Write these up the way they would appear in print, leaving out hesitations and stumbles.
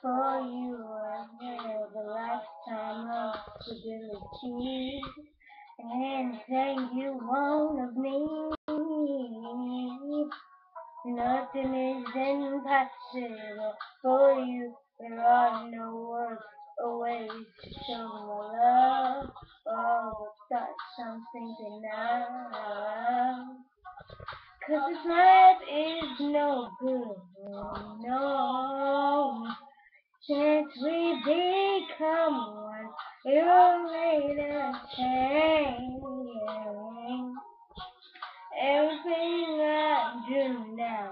For you I have a lifetime of stability, and anything you want of me, nothing is impossible for you. There are no words or ways to show my love. Oh, but that's something enough. 'Cause this life is no good, no. Since we become one, you're made a change. Everything I do now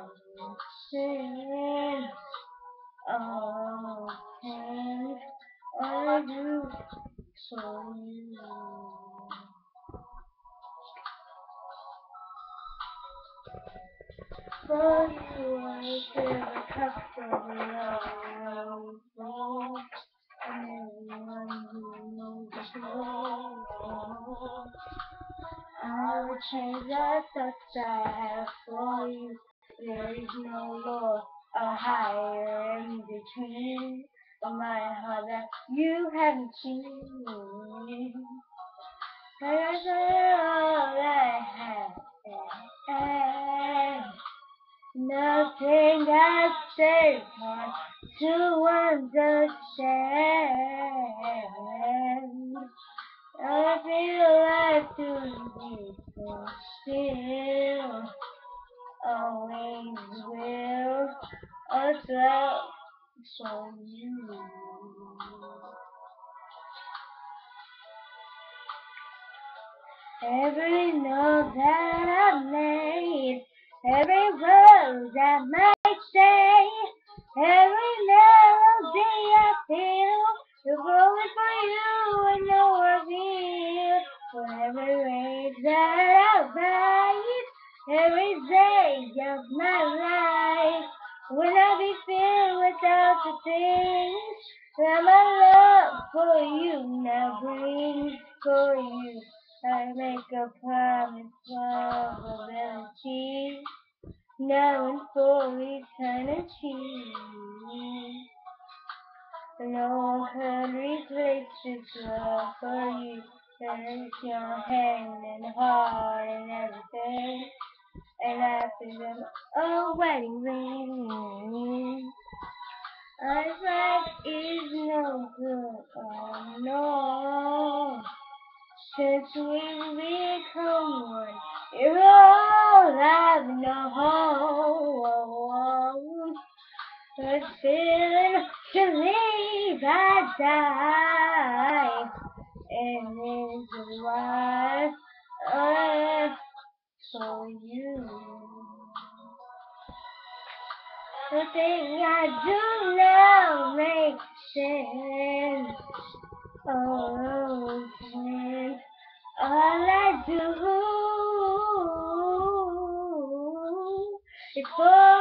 is all change. All I do for you. For you, I fill the cups of love, and everyone who knows the flow. I will change the thoughts I have for you. There is no lower or higher in between. My heart that you haven't seen. That's all I have. Nothing I say hard to understand. I feel like to be so still, always will, yourself, so you. Every note that I've made, every word that might say, every melody I feel, is only for you and no one here. For every race that I ride, every day of my life, will I be filled without the things that my love for you now brings for you. I make a promise of ability, now and for eternity. No one can replace this love for you. There's your hand and heart and everything, and I feel a wedding ring. Our life is no good, oh no. Since we become one, you're all I've known. This feeling to leave I die, and it's why I saw you. The thing I do now makes sense. Oh, sense. All I do is for